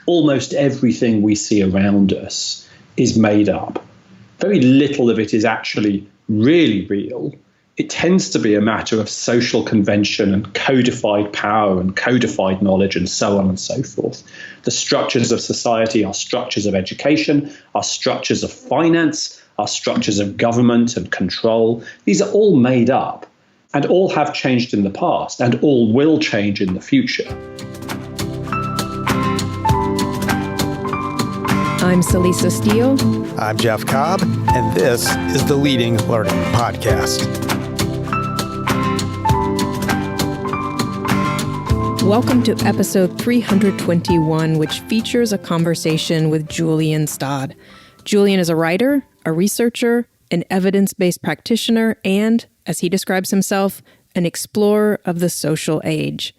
almost everything we see around us is made up. Very little of it is actually really real. It tends to be a matter of social convention and codified power and codified knowledge and so on and so forth. The structures of society are structures of education, are structures of finance, are structures of government and control. These are all made up and all have changed in the past and all will change in the future. I'm Celisa Steele. I'm Jeff Cobb, and this is the Leading Learning Podcast. Welcome to episode 321, which features a conversation with Julian Stodd. Julian is a writer, a researcher, an evidence-based practitioner, and, as he describes himself, an explorer of the social age.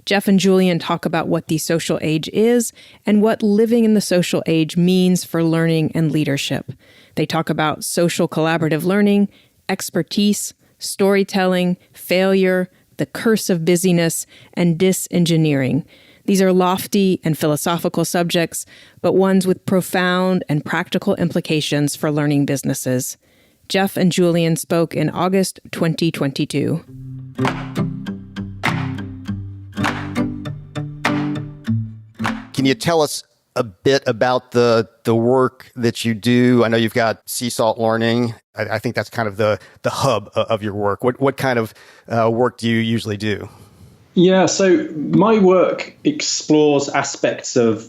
Jeff and Julian talk about what the social age is and what living in the social age means for learning and leadership. They talk about social collaborative learning, expertise, storytelling, failure, the curse of busyness, and disengineering. These are lofty and philosophical subjects, but ones with profound and practical implications for learning businesses. Jeff and Julian spoke in August 2022. Can you tell us a bit about the work that you do? I know you've got Sea Salt Learning. I think that's kind of the hub of your work. What kind of work do you usually do? Yeah, so my work explores aspects of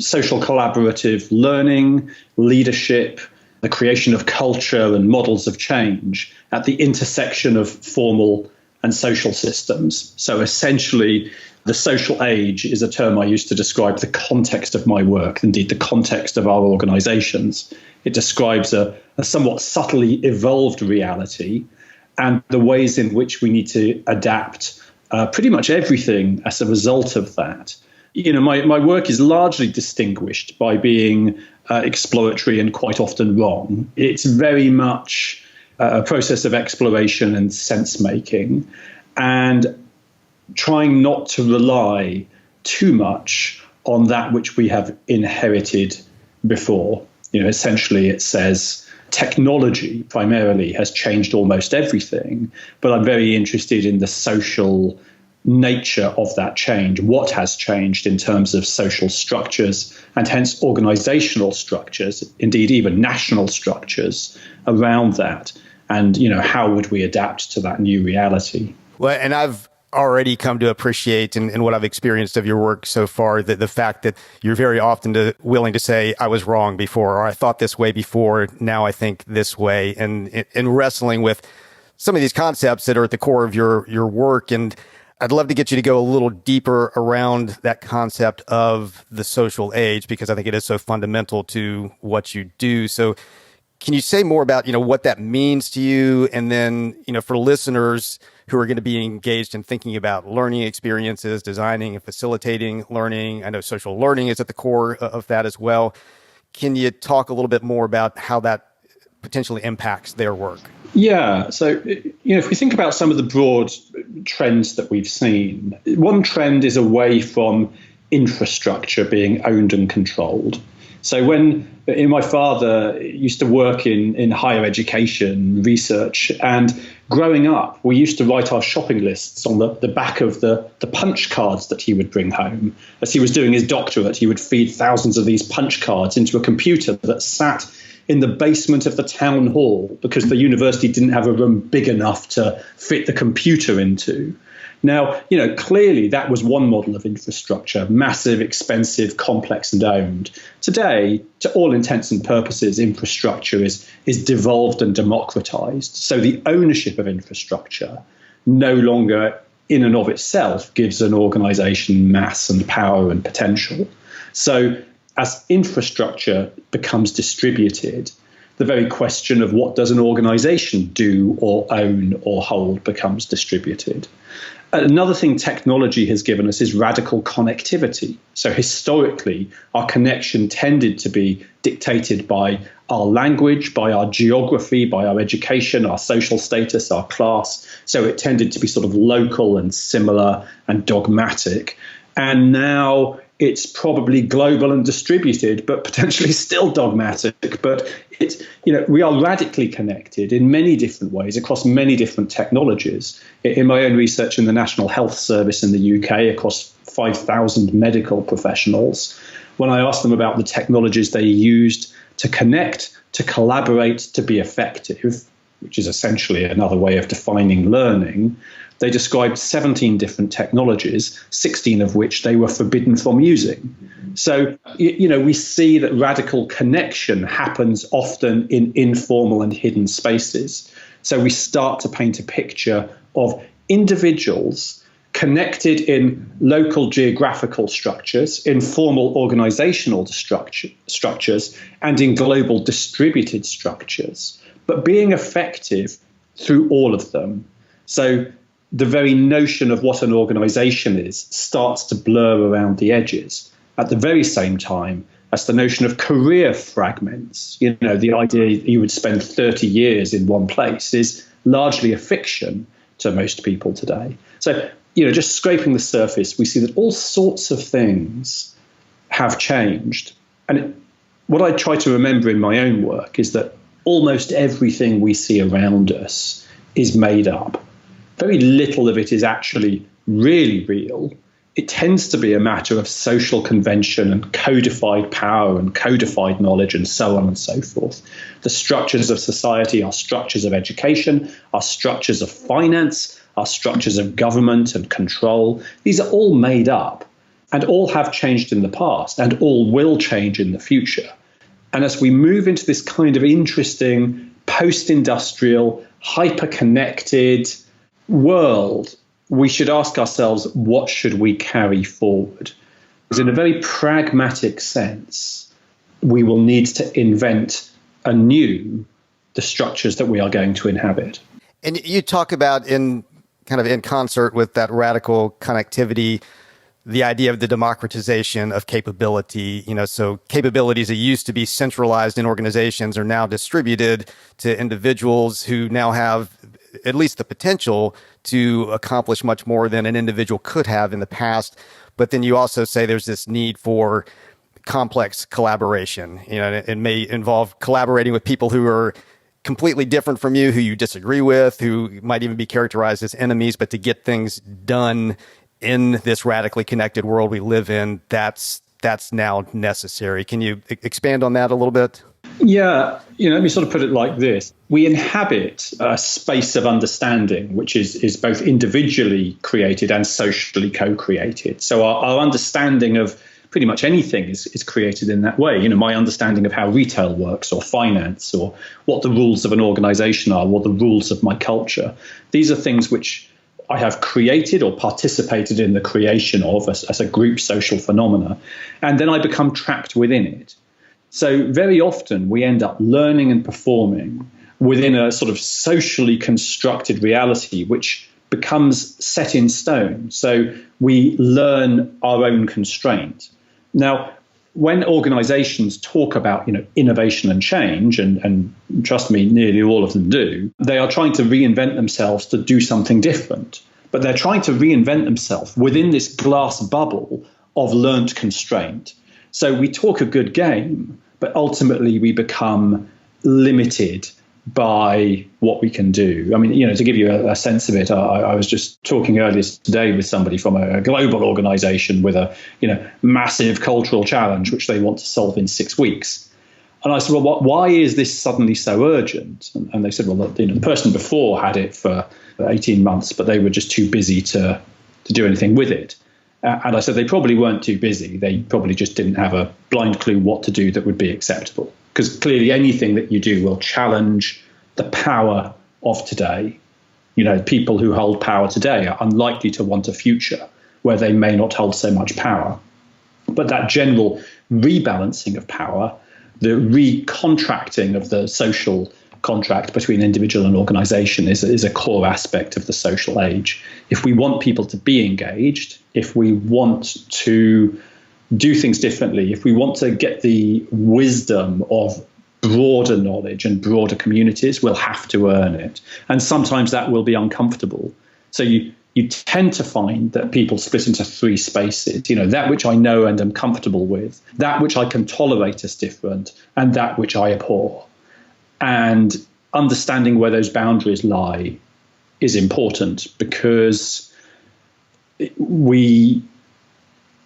social collaborative learning, leadership, the creation of culture and models of change at the intersection of formal and social systems. So essentially, the social age is a term I use to describe the context of my work, indeed the context of our organizations. It describes a somewhat subtly evolved reality and the ways in which we need to adapt pretty much everything as a result of that. You know, my work is largely distinguished by being exploratory and quite often wrong. It's very much a process of exploration and sense-making, and trying not to rely too much on that which we have inherited before. You know, essentially it says technology primarily has changed almost everything, but I'm very interested in the social nature of that change, what has changed in terms of social structures and hence organizational structures, indeed even national structures around that. And, you know, how would we adapt to that new reality? Well, and I've already come to appreciate and what I've experienced of your work so far, the fact that you're very often willing to say, I was wrong before, or I thought this way before, now I think this way, and wrestling with some of these concepts that are at the core of your work. And I'd love to get you to go a little deeper around that concept of the social age, because I think it is so fundamental to what you do. So can you say more about, what that means to you? And then, for listeners who are going to be engaged in thinking about learning experiences, designing and facilitating learning, I know social learning is at the core of that as well. Can you talk a little bit more about how that potentially impacts their work? Yeah. So, if we think about some of the broad trends that we've seen, one trend is away from infrastructure being owned and controlled. So when my father used to work in higher education research, and growing up, we used to write our shopping lists on the back of the punch cards that he would bring home. As he was doing his doctorate, he would feed thousands of these punch cards into a computer that sat in the basement of the town hall because the university didn't have a room big enough to fit the computer into. Now, clearly that was one model of infrastructure, massive, expensive, complex and owned. Today, to all intents and purposes, infrastructure is devolved and democratized. So the ownership of infrastructure no longer in and of itself gives an organization mass and power and potential. So as infrastructure becomes distributed, the very question of what does an organization do or own or hold becomes distributed. Another thing technology has given us is radical connectivity. So historically, our connection tended to be dictated by our language, by our geography, by our education, our social status, our class. So it tended to be sort of local and similar and dogmatic. And now it's probably global and distributed, but potentially still dogmatic. But it's, we are radically connected in many different ways across many different technologies. In my own research in the National Health Service in the UK, across 5,000 medical professionals, when I asked them about the technologies they used to connect, to collaborate, to be effective, which is essentially another way of defining learning, they described 17 different technologies, 16 of which they were forbidden from using. So, we see that radical connection happens often in informal and hidden spaces. So we start to paint a picture of individuals connected in local geographical structures, in formal organizational structures, and in global distributed structures, but being effective through all of them. So the very notion of what an organization is starts to blur around the edges. At the very same time as the notion of career fragments, the idea you would spend 30 years in one place is largely a fiction to most people today. So, just scraping the surface, we see that all sorts of things have changed. And what I try to remember in my own work is that almost everything we see around us is made up. Very little of it is actually really real. It tends to be a matter of social convention and codified power and codified knowledge and so on and so forth. The structures of society are structures of education, are structures of finance, are structures of government and control. These are all made up and all have changed in the past and all will change in the future. And as we move into this kind of interesting post-industrial, hyper-connected world, we should ask ourselves, what should we carry forward? Because in a very pragmatic sense, we will need to invent anew the structures that we are going to inhabit. And you talk about in concert with that radical connectivity, the idea of the democratization of capability, so capabilities that used to be centralized in organizations are now distributed to individuals who now have at least the potential to accomplish much more than an individual could have in the past. But then you also say there's this need for complex collaboration. It may involve collaborating with people who are completely different from you, who you disagree with, who might even be characterized as enemies, but to get things done in this radically connected world we live in, that's now necessary. Can you expand on that a little bit? Yeah, let me sort of put it like this. We inhabit a space of understanding, which is both individually created and socially co-created. So our understanding of pretty much anything is created in that way. My understanding of how retail works or finance or what the rules of an organization are, what the rules of my culture. These are things which I have created or participated in the creation of as a group social phenomena, and then I become trapped within it. So very often we end up learning and performing within a sort of socially constructed reality, which becomes set in stone. So we learn our own constraint. Now, when organizations talk about, innovation and change, and trust me, nearly all of them do, they are trying to reinvent themselves to do something different. But they're trying to reinvent themselves within this glass bubble of learnt constraint. So we talk a good game, but ultimately we become limited by what we can do. I mean, to give you a sense of it, I was just talking earlier today with somebody from a global organization with a, massive cultural challenge, which they want to solve in 6 weeks. And I said, well, why is this suddenly so urgent? And they said, well, the person before had it for 18 months, but they were just too busy to do anything with it. And I said, they probably weren't too busy. They probably just didn't have a blind clue what to do that would be acceptable. Because clearly anything that you do will challenge the power of today. People who hold power today are unlikely to want a future where they may not hold so much power. But that general rebalancing of power, the recontracting of the social contract between individual and organization is a core aspect of the social age. If we want people to be engaged, if we want to do things differently, if we want to get the wisdom of broader knowledge and broader communities, we'll have to earn it. And sometimes that will be uncomfortable. So you tend to find that people split into three spaces, that which I know and am comfortable with, that which I can tolerate as different, and that which I abhor. And understanding where those boundaries lie is important, because we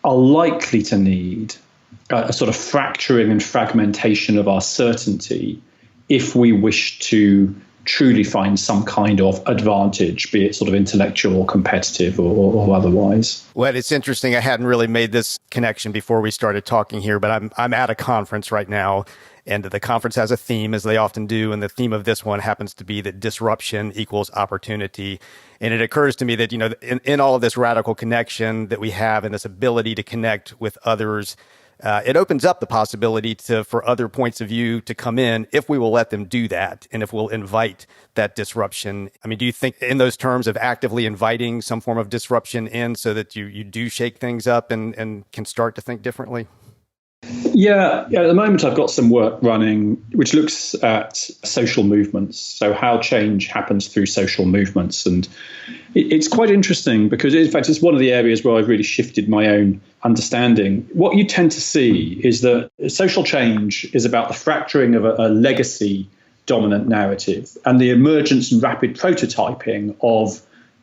are likely to need a sort of fracturing and fragmentation of our certainty if we wish to truly find some kind of advantage, be it sort of intellectual or competitive or otherwise. Well, it's interesting. I hadn't really made this connection before we started talking here, but I'm at a conference right now, and the conference has a theme, as they often do, and the theme of this one happens to be that disruption equals opportunity. And it occurs to me that, in all of this radical connection that we have and this ability to connect with others, it opens up the possibility for other points of view to come in if we will let them do that and if we'll invite that disruption. I mean, do you think in those terms of actively inviting some form of disruption in so that you do shake things up and can start to think differently? Yeah, at the moment I've got some work running which looks at social movements, so how change happens through social movements. And it's quite interesting because, in fact, it's one of the areas where I've really shifted my own understanding. What you tend to see is that social change is about the fracturing of a legacy dominant narrative and the emergence and rapid prototyping of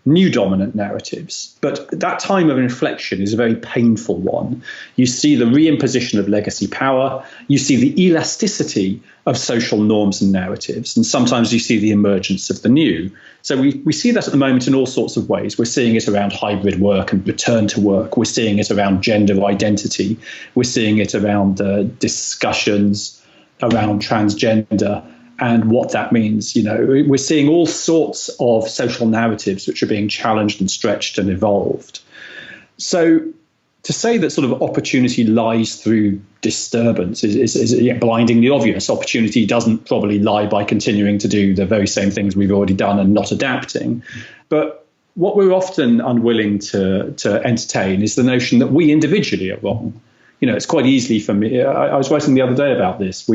new dominant narratives. But that time of inflection is a very painful one. You see the reimposition of legacy power, you see the elasticity of social norms and narratives, and sometimes you see the emergence of the new. So we see that at the moment in all sorts of ways. We're seeing it around hybrid work and return to work. We're seeing it around gender identity. We're seeing it around discussions around transgender and what that means. We're seeing all sorts of social narratives which are being challenged and stretched and evolved. So to say that sort of opportunity lies through disturbance is blindingly obvious. Opportunity doesn't probably lie by continuing to do the very same things we've already done and not adapting. But what we're often unwilling to entertain is the notion that we individually are wrong. It's quite easy for me. I was writing the other day about this.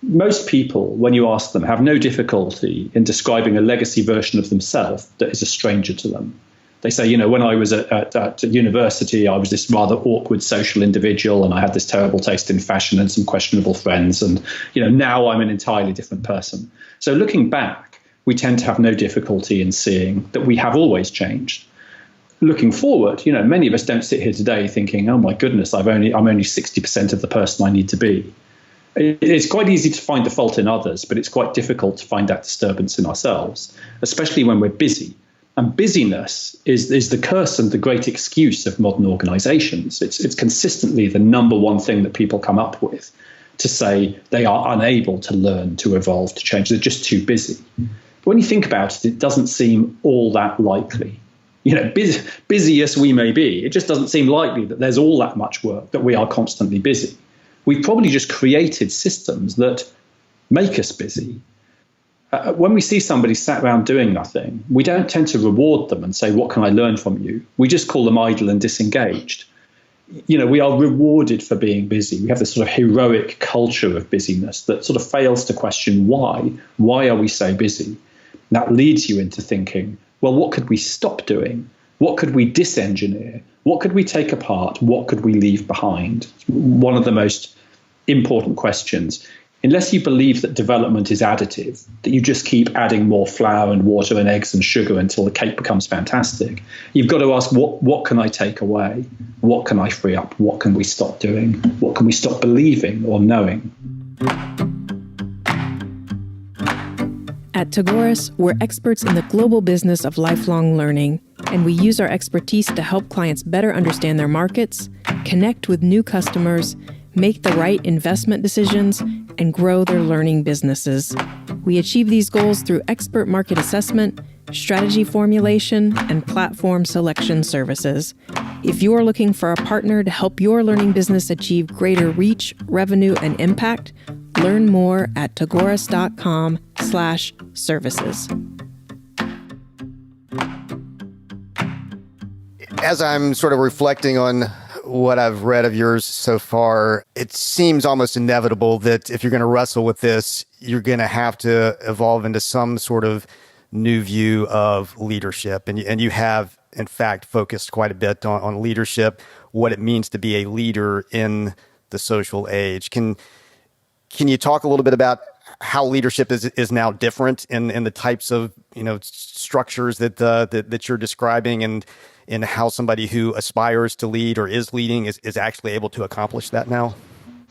Most people, when you ask them, have no difficulty in describing a legacy version of themselves that is a stranger to them. They say, when I was at university, I was this rather awkward social individual and I had this terrible taste in fashion and some questionable friends. And, now I'm an entirely different person. So looking back, we tend to have no difficulty in seeing that we have always changed. Looking forward, many of us don't sit here today thinking, oh, my goodness, I'm only 60% of the person I need to be. It's quite easy to find the fault in others, but it's quite difficult to find that disturbance in ourselves, especially when we're busy. And busyness is the curse and the great excuse of modern organizations. It's consistently the number one thing that people come up with to say they are unable to learn, to evolve, to change. They're just too busy. But when you think about it, it doesn't seem all that likely. Busy as we may be, it just doesn't seem likely that there's all that much work, that we are constantly busy. We've probably just created systems that make us busy. When we see somebody sat around doing nothing, we don't tend to reward them and say, what can I learn from you? We just call them idle and disengaged. We are rewarded for being busy. We have this sort of heroic culture of busyness that sort of fails to question why. Why are we so busy? And that leads you into thinking, well, what could we stop doing? What could we disengineer? What could we take apart? What could we leave behind? One of the most important questions. Unless you believe that development is additive, that you just keep adding more flour and water and eggs and sugar until the cake becomes fantastic, you've got to ask, what can I take away? What can I free up? What can we stop doing? What can we stop believing or knowing? At Tagoras, we're experts in the global business of lifelong learning, and we use our expertise to help clients better understand their markets, connect with new customers, make the right investment decisions, and grow their learning businesses. We achieve these goals through expert market assessment, strategy formulation, and platform selection services. If you are looking for a partner to help your learning business achieve greater reach, revenue, and impact, learn more at tagoras.com/services. As I'm sort of reflecting on what I've read of yours so far, it seems almost inevitable that if you're going to wrestle with this, you're going to have to evolve into some sort of new view of leadership. And you have, in fact, focused quite a bit on leadership, what it means to be a leader in the social age. Can you talk a little bit about how leadership is now different in the types of structures that you're describing, and in how somebody who aspires to lead or is leading is actually able to accomplish that now?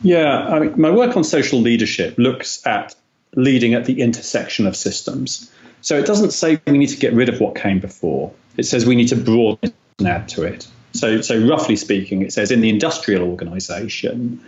Yeah, I mean, my work on social leadership looks at leading at the intersection of systems. So it doesn't say we need to get rid of what came before. It says we need to broaden and add to it. So roughly speaking, it says in the industrial organization,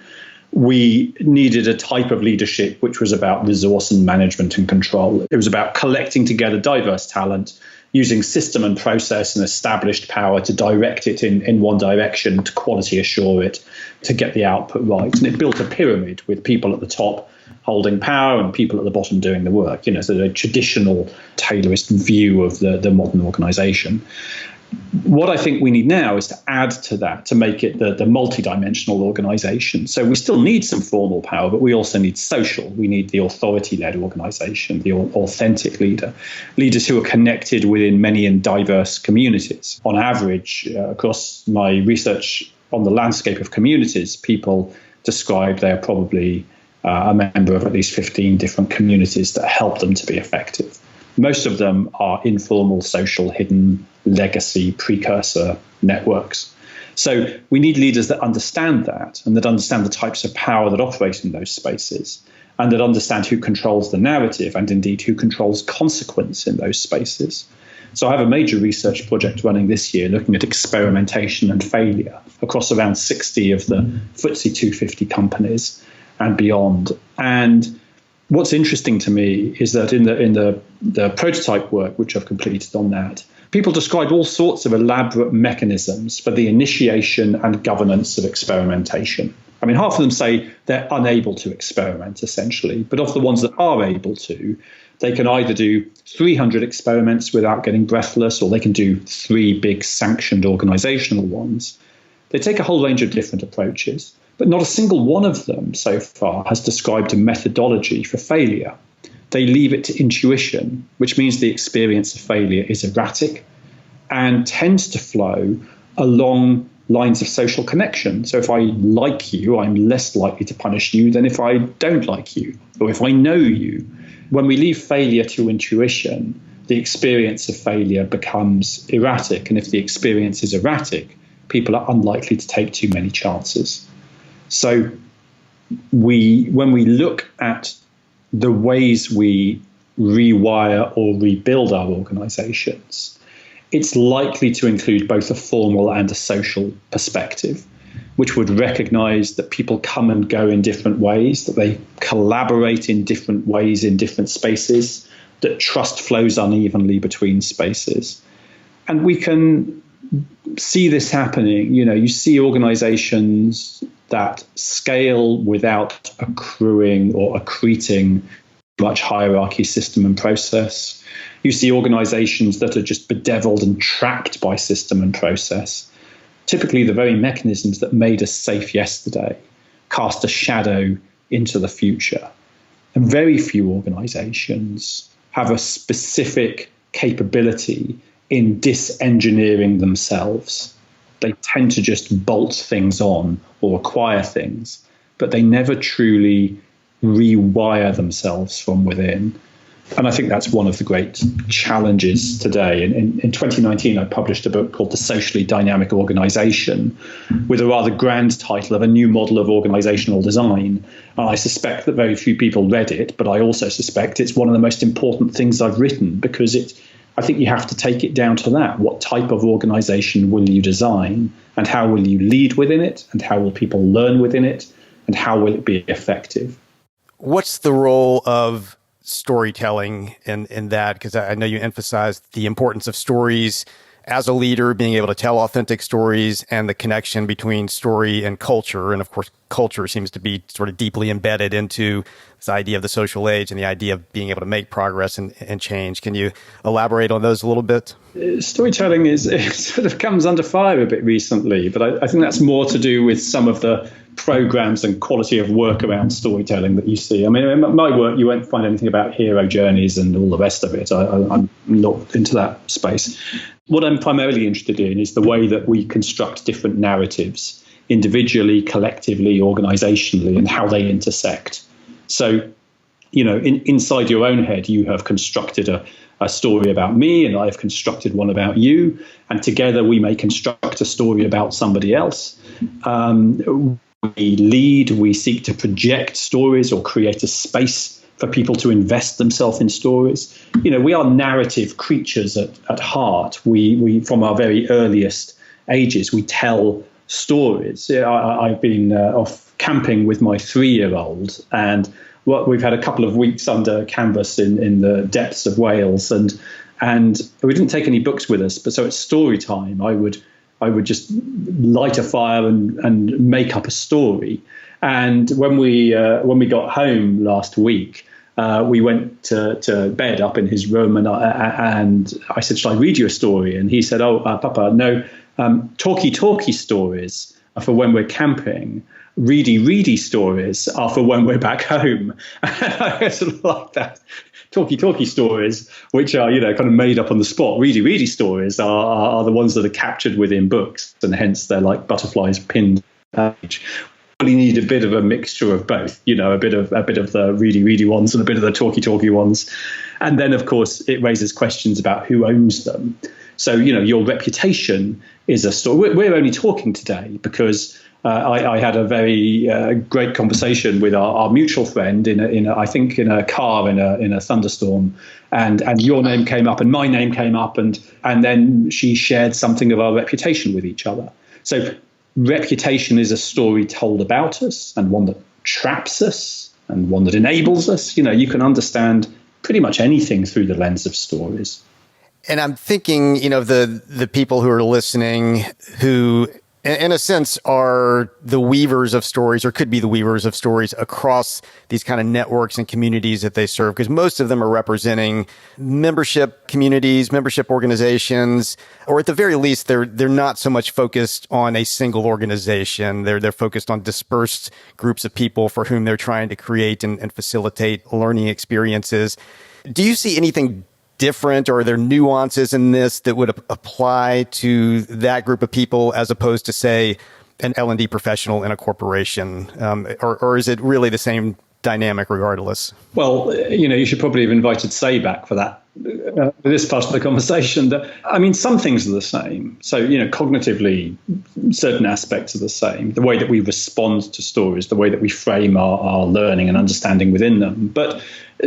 we needed a type of leadership which was about resource and management and control. It was about collecting together diverse talent, using system and process and established power to direct it in one direction, to quality assure it, to get the output right. And it built a pyramid with people at the top holding power and people at the bottom doing the work, so the traditional Taylorist view of the modern organization. What I think we need now is to add to that, to make it the multidimensional organization. So we still need some formal power, but we also need social. We need the authority-led organization, the authentic leaders who are connected within many and diverse communities. On average, across my research on the landscape of communities, people describe they are probably a member of at least 15 different communities that help them to be effective. Most of them are informal, social, hidden, legacy, precursor networks. So we need leaders that understand that, and that understand the types of power that operate in those spaces, and that understand who controls the narrative, and indeed who controls consequence in those spaces. So I have a major research project running this year looking at experimentation and failure across around 60 of the FTSE 250 companies and beyond. And what's interesting to me is that in the prototype work, which I've completed on that, people describe all sorts of elaborate mechanisms for the initiation and governance of experimentation. I mean, half of them say they're unable to experiment, essentially. But of the ones that are able to, they can either do 300 experiments without getting breathless, or they can do 3 big sanctioned organizational ones. They take a whole range of different approaches. But not a single one of them so far has described a methodology for failure. They leave it to intuition, which means the experience of failure is erratic and tends to flow along lines of social connection. So if I like you, I'm less likely to punish you than if I don't like you, or if I know you. When we leave failure to intuition, the experience of failure becomes erratic. And if the experience is erratic, people are unlikely to take too many chances. So when we look at the ways we rewire or rebuild our organizations, it's likely to include both a formal and a social perspective, which would recognize that people come and go in different ways, that they collaborate in different ways in different spaces, that trust flows unevenly between spaces. And we can see this happening. You see organizations that scale without accruing or accreting much hierarchy, system and process. You see organizations that are just bedeviled and trapped by system and process. Typically, the very mechanisms that made us safe yesterday cast a shadow into the future. And very few organizations have a specific capability in disengineering themselves. They tend to just bolt things on or acquire things, but they never truly rewire themselves from within. And I think that's one of the great challenges today. In 2019, I published a book called The Socially Dynamic Organization, with a rather grand title of A New Model of Organizational Design. And I suspect that very few people read it, but I also suspect it's one of the most important things I've written, because I think you have to take it down to that. What type of organization will you design, and how will you lead within it, and how will people learn within it, and how will it be effective? What's the role of storytelling in that? Because I know you emphasized the importance of stories as a leader, being able to tell authentic stories, and the connection between story and culture. And of course, culture seems to be sort of deeply embedded into this idea of the social age and the idea of being able to make progress and change. Can you elaborate on those a little bit? Storytelling it sort of comes under fire a bit recently, but I think that's more to do with some of the programs and quality of work around storytelling that you see. I mean, in my work, you won't find anything about hero journeys and all the rest of it. I'm not into that space. What I'm primarily interested in is the way that we construct different narratives individually, collectively, organizationally, and how they intersect. So, inside your own head, you have constructed a story about me, and I've constructed one about you, and together we may construct a story about somebody else. We lead, we seek to project stories or create a space for people to invest themselves in stories. We are narrative creatures at heart. We from our very earliest ages, we tell stories. I've been off camping with my 3-year-old, and we've had a couple of weeks under canvas in the depths of Wales, and we didn't take any books with us. But so it's story time. I would just light a fire and make up a story. And when we got home last week, we went to bed up in his room, and I said, "Shall I read you a story?" And he said, "Oh, Papa, no. Talky stories are for when we're camping. Ready stories are for when we're back home." I sort of like that. Talky stories, which are, kind of made up on the spot. Ready stories are the ones that are captured within books, and hence they're like butterflies pinned to the page. We need a bit of a mixture of both, a bit of the ready ones and a bit of the talky ones. And then, of course, it raises questions about who owns them. So, your reputation is a story. We're only talking today because I had a very great conversation with our mutual friend in a car in a thunderstorm, and your name came up and my name came up, and then she shared something of our reputation with each other. So reputation is a story told about us, and one that traps us and one that enables us. You can understand pretty much anything through the lens of stories. And I'm thinking, the people who are listening who, in a sense, are the weavers of stories, or could be the weavers of stories across these kind of networks and communities that they serve, because most of them are representing membership communities, membership organizations, or at the very least, they're not so much focused on a single organization. They're focused on dispersed groups of people for whom they're trying to create and facilitate learning experiences. Do you see anything different, or are there nuances in this that would apply to that group of people as opposed to, say, an L&D professional in a corporation? Or is it really the same dynamic regardless? Well, you should probably have invited Say back for that, for this part of the conversation. Some things are the same. So, cognitively, certain aspects are the same. The way that we respond to stories, the way that we frame our learning and understanding within them. But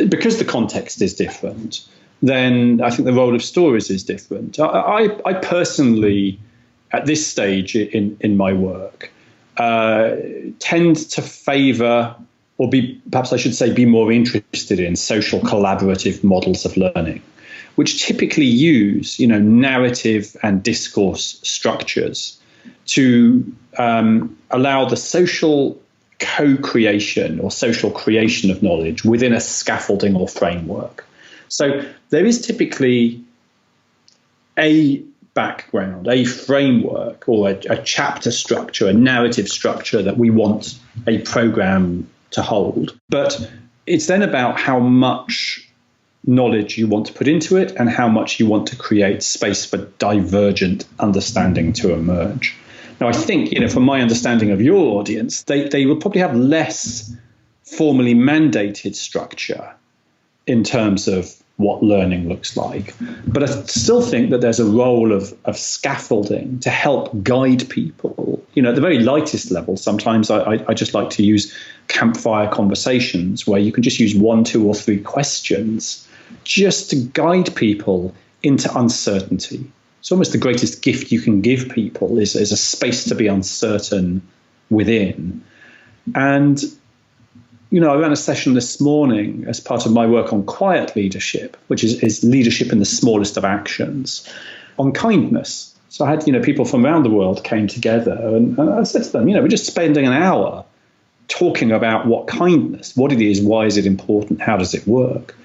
because the context is different, then I think the role of stories is different. I personally, at this stage in my work, tend to favor, or perhaps I should say, be more interested in social collaborative models of learning, which typically use, narrative and discourse structures to allow the social co-creation or social creation of knowledge within a scaffolding or framework. So there is typically a background, a framework, or a chapter structure, a narrative structure that we want a program to hold. But it's then about how much knowledge you want to put into it and how much you want to create space for divergent understanding to emerge. Now, I think, from my understanding of your audience, they will probably have less formally mandated structure in terms of what learning looks like. But I still think that there's a role of scaffolding to help guide people. At the very lightest level, sometimes I just like to use campfire conversations where you can just use 1, 2, or 3 questions just to guide people into uncertainty. It's almost the greatest gift you can give people is a space to be uncertain within. And I ran a session this morning as part of my work on quiet leadership, which is leadership in the smallest of actions, on kindness. So I had, people from around the world came together, and I said to them, we're just spending an hour talking about what it is, why is it important, how does it work.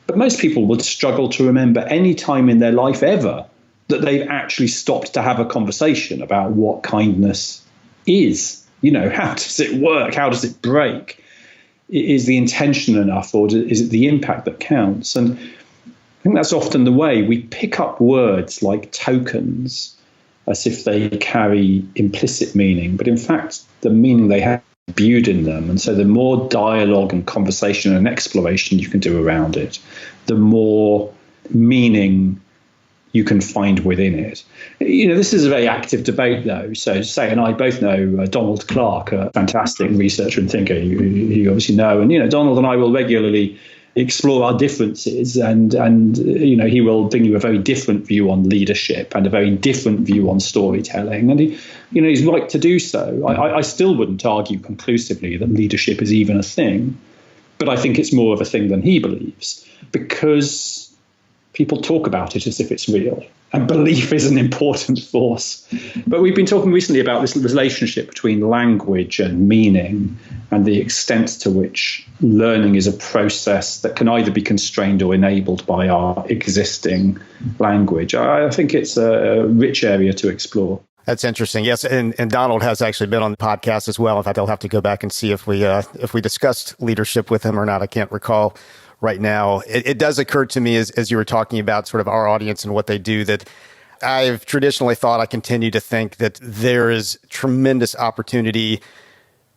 But most people would struggle to remember any time in their life ever that they've actually stopped to have a conversation about what kindness is. How does it work? How does it break? Is the intention enough, or is it the impact that counts? And I think that's often the way we pick up words like tokens as if they carry implicit meaning, but in fact, the meaning they have imbued in them. And so the more dialogue and conversation and exploration you can do around it, the more meaning you can find within it. This is a very active debate, though. So Say and I both know Donald Clark, a fantastic researcher and thinker you obviously know. And, Donald and I will regularly explore our differences, and he will bring you a very different view on leadership and a very different view on storytelling. And he's right to do so. I still wouldn't argue conclusively that leadership is even a thing, but I think it's more of a thing than he believes, because people talk about it as if it's real. And belief is an important force. But we've been talking recently about this relationship between language and meaning, and the extent to which learning is a process that can either be constrained or enabled by our existing language. I think it's a rich area to explore. That's interesting. Yes, and Donald has actually been on the podcast as well. In fact, I'll have to go back and see if we discussed leadership with him or not. I can't recall right now. It does occur to me as you were talking about sort of our audience and what they do, that I've traditionally thought, I continue to think, that there is tremendous opportunity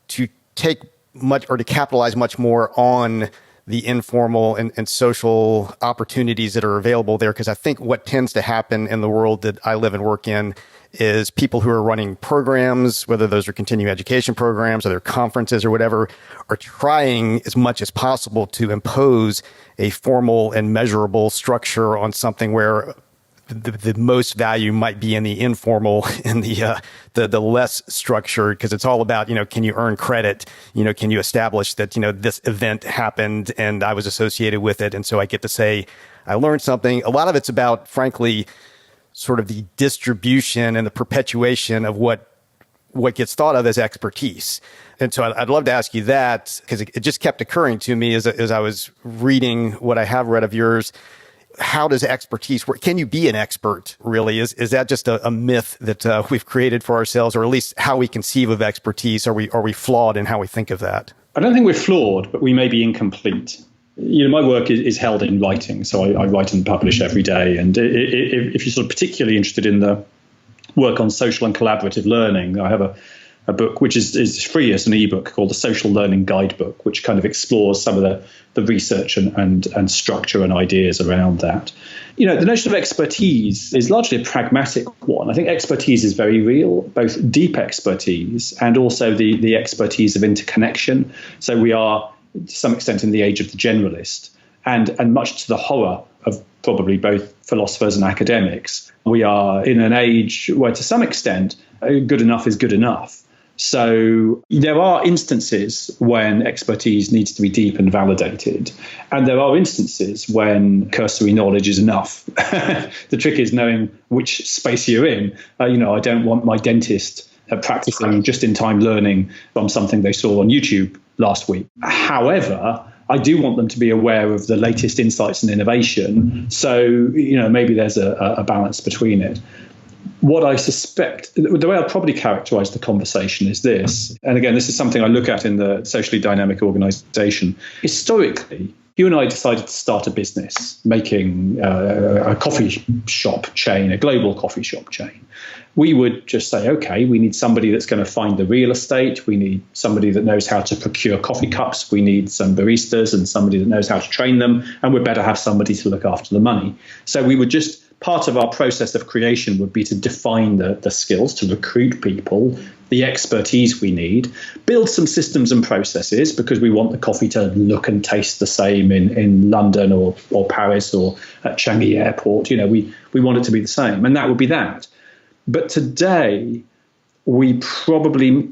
to take much, or to capitalize much more on the informal and social opportunities that are available there. Because I think what tends to happen in the world that I live and work in is people who are running programs, whether those are continuing education programs or their conferences or whatever, are trying as much as possible to impose a formal and measurable structure on something where the most value might be in the informal and the less structured, because it's all about, can you earn credit? Can you establish that, this event happened and I was associated with it, and so I get to say I learned something. A lot of it's about, frankly, sort of the distribution and the perpetuation of what gets thought of as expertise. And so I'd love to ask you that, because it just kept occurring to me as I was reading what I have read of yours. How does expertise work? Can you be an expert, really? Is that just a myth that we've created for ourselves, or at least how we conceive of expertise? Are we flawed in how we think of that? I don't think we're flawed, but we may be incomplete. My work is held in writing, so I write and publish every day. And if you're sort of particularly interested in the work on social and collaborative learning, I have a book which is free as an ebook called the Social Learning Guidebook, which kind of explores some of the research and structure and ideas around that. The notion of expertise is largely a pragmatic one. I think expertise is very real, both deep expertise and also the expertise of interconnection. So we are, to some extent, in the age of the generalist, and much to the horror of probably both philosophers and academics, we are in an age where, to some extent, good enough is good enough. So there are instances when expertise needs to be deep and validated, and there are instances when cursory knowledge is enough. The trick is knowing which space you're in. I don't want my dentist practicing just-in-time learning from something they saw on YouTube last week. However, I do want them to be aware of the latest insights and innovation. So, maybe there's a balance between it. What I suspect, the way I'll probably characterize the conversation is this, and again, this is something I look at in the socially dynamic organization. Historically, you and I decided to start a business making a coffee shop chain, a global coffee shop chain. We would just say, okay, we need somebody that's going to find the real estate. We need somebody that knows how to procure coffee cups. We need some baristas and somebody that knows how to train them. And we'd better have somebody to look after the money. So we would just, part of our process of creation would be to define the skills, to recruit people, the expertise we need, build some systems and processes, because we want the coffee to look and taste the same in London or Paris or at Changi Airport. We want it to be the same, and that would be that. But today, we probably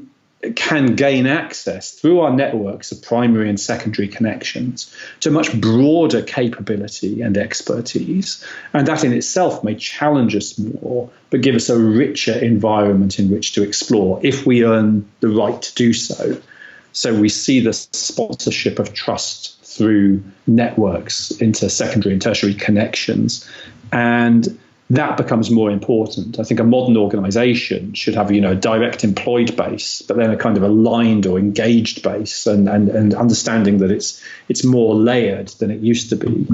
can gain access through our networks of primary and secondary connections to much broader capability and expertise. And that in itself may challenge us more, but give us a richer environment in which to explore if we earn the right to do so. So we see the sponsorship of trust through networks into secondary and tertiary connections. And that becomes more important. I think a modern organization should have, a direct employed base, but then a kind of aligned or engaged base, and understanding that it's more layered than it used to be.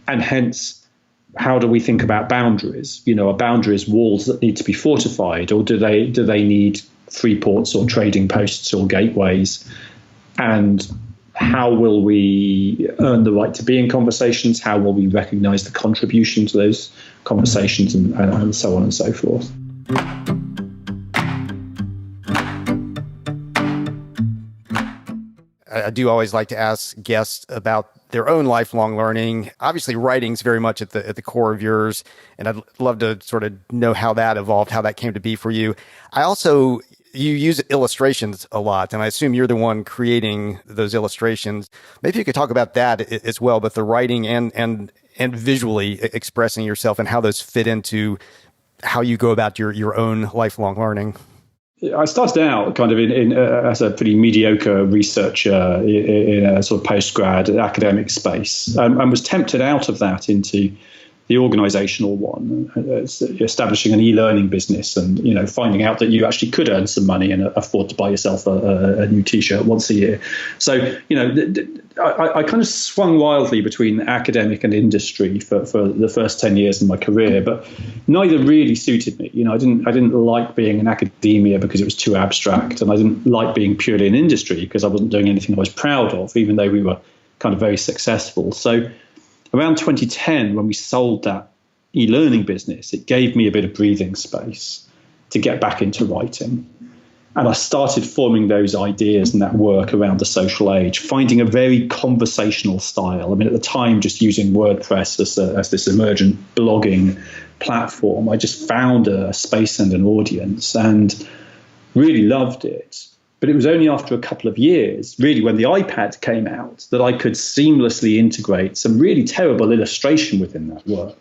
And hence, how do we think about boundaries? Are boundaries walls that need to be fortified, or do they need free ports or trading posts or gateways? And how will we earn the right to be in conversations? How will we recognize the contribution to those conversations, and so on and so forth? I do always like to ask guests about their own lifelong learning. Obviously, writing's very much at the core of yours, and I'd love to sort of know how that evolved, how that came to be for you. You use illustrations a lot, and I assume you're the one creating those illustrations. Maybe you could talk about that as well, but the writing and visually expressing yourself and how those fit into how you go about your own lifelong learning. I started out kind of as a pretty mediocre researcher in a sort of post-grad academic space, and was tempted out of that into the organizational one, establishing an e-learning business, and finding out that you actually could earn some money and afford to buy yourself a new T-shirt once a year. So I kind of swung wildly between academic and industry for the first 10 years of my career, but neither really suited me. I didn't like being in academia because it was too abstract, and I didn't like being purely in industry because I wasn't doing anything I was proud of, even though we were kind of very successful. So around 2010, when we sold that e-learning business, it gave me a bit of breathing space to get back into writing. And I started forming those ideas and that work around the social age, finding a very conversational style. I mean, at the time, just using WordPress as this emergent blogging platform, I just found a space and an audience and really loved it. But it was only after a couple of years, really, when the iPad came out, that I could seamlessly integrate some really terrible illustration within that work.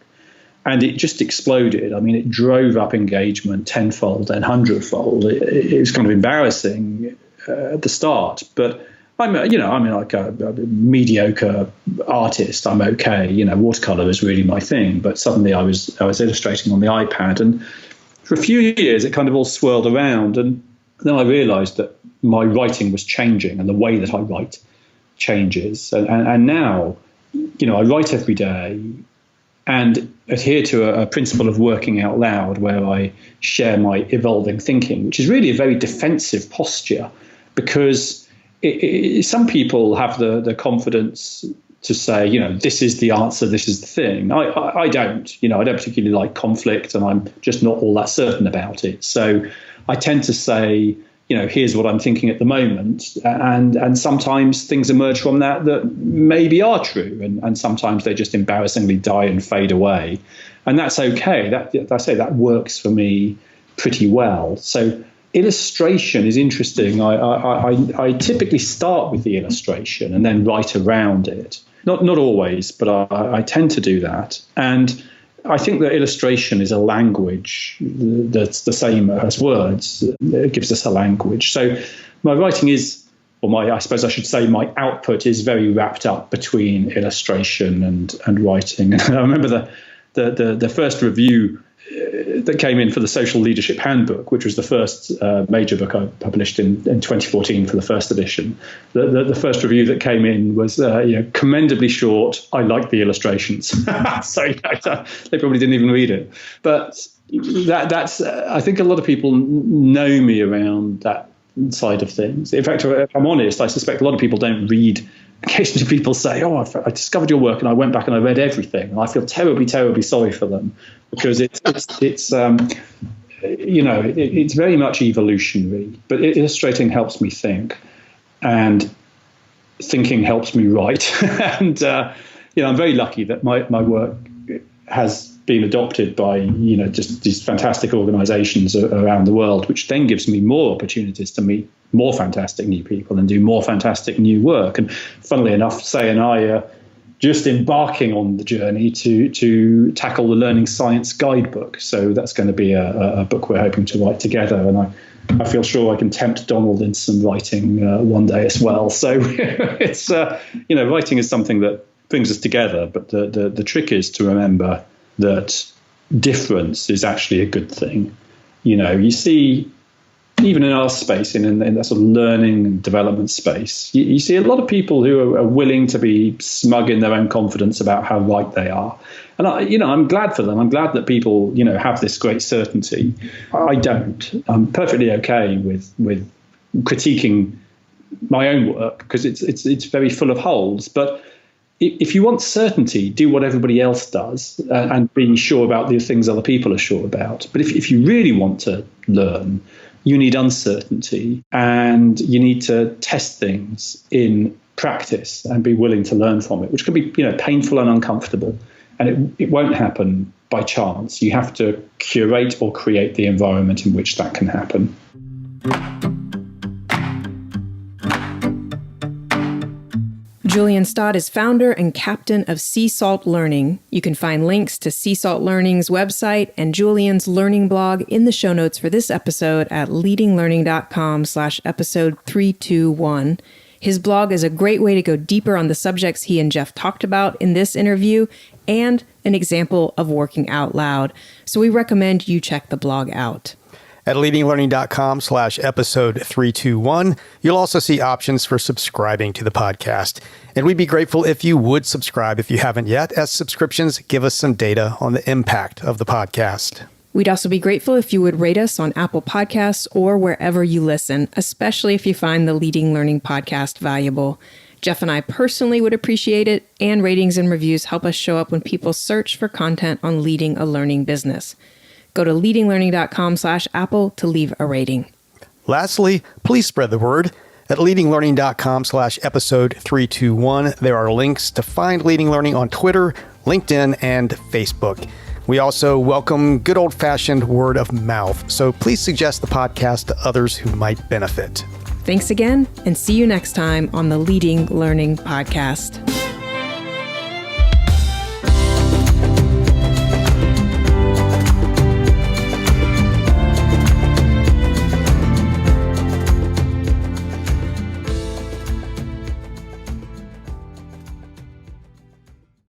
And it just exploded. I mean, it drove up engagement tenfold and hundredfold. It was kind of embarrassing at the start. But I'm like a mediocre artist. I'm okay. Watercolor is really my thing. But suddenly I was illustrating on the iPad. And for a few years, it kind of all swirled around. And then I realized that my writing was changing, and the way that I write changes. And now, I write every day and adhere to a principle of working out loud, where I share my evolving thinking, which is really a very defensive posture, because some people have the confidence to say, this is the answer, this is the thing. I don't. I don't particularly like conflict, and I'm just not all that certain about it. So I tend to say, here's what I'm thinking at the moment. And sometimes things emerge from that maybe are true. And sometimes they just embarrassingly die and fade away. And that's okay. That works for me pretty well. So illustration is interesting. I typically start with the illustration and then write around it. Not always, but I tend to do that. And I think that illustration is a language that's the same as words. It gives us a language. So my writing is, I suppose I should say my output is very wrapped up between illustration and writing. And I remember the first review that came in for the Social Leadership Handbook, which was the first major book I published in 2014 for the first edition. The first review that came in was commendably short. I liked the illustrations. So they probably didn't even read it. But that's I think a lot of people know me around that side of things. In fact, if I'm honest, I suspect a lot of people don't read. Occasionally people say, I discovered your work and I went back and I read everything. And I feel terribly, terribly sorry for them, because it's very much evolutionary. But illustrating helps me think, and thinking helps me write. And, I'm very lucky that my work has been adopted by, just these fantastic organizations around the world, which then gives me more opportunities to meet more fantastic new people and do more fantastic new work. And funnily enough, Say and I are just embarking on the journey to tackle the Learning Science Guidebook. So that's going to be a book we're hoping to write together. And I feel sure I can tempt Donald into some writing one day as well. So it's, writing is something that brings us together. But the trick is to remember that difference is actually a good thing. You see, even in our space, in that sort of learning and development space, you see a lot of people who are willing to be smug in their own confidence about how right they are. And I'm glad for them. I'm glad that people, have this great certainty. I don't. I'm perfectly okay with critiquing my own work because it's very full of holes. But if you want certainty, do what everybody else does and be sure about the things other people are sure about. But if you really want to learn, you need uncertainty and you need to test things in practice and be willing to learn from it, which can be, painful and uncomfortable. And it won't happen by chance. You have to curate or create the environment in which that can happen. Julian Stodd is founder and captain of Sea Salt Learning. You can find links to Sea Salt Learning's website and Julian's learning blog in the show notes for this episode at leadinglearning.com/episode 321. His blog is a great way to go deeper on the subjects he and Jeff talked about in this interview and an example of working out loud. So we recommend you check the blog out. At leadinglearning.com/episode 321, you'll also see options for subscribing to the podcast. And we'd be grateful if you would subscribe if you haven't yet, as subscriptions give us some data on the impact of the podcast. We'd also be grateful if you would rate us on Apple Podcasts or wherever you listen, especially if you find the Leading Learning podcast valuable. Jeff and I personally would appreciate it, and ratings and reviews help us show up when people search for content on leading a learning business. Go to leadinglearning.com/Apple to leave a rating. Lastly, please spread the word. At leadinglearning.com/episode 321, there are links to find Leading Learning on Twitter, LinkedIn, and Facebook. We also welcome good old-fashioned word of mouth, so please suggest the podcast to others who might benefit. Thanks again, and see you next time on the Leading Learning podcast.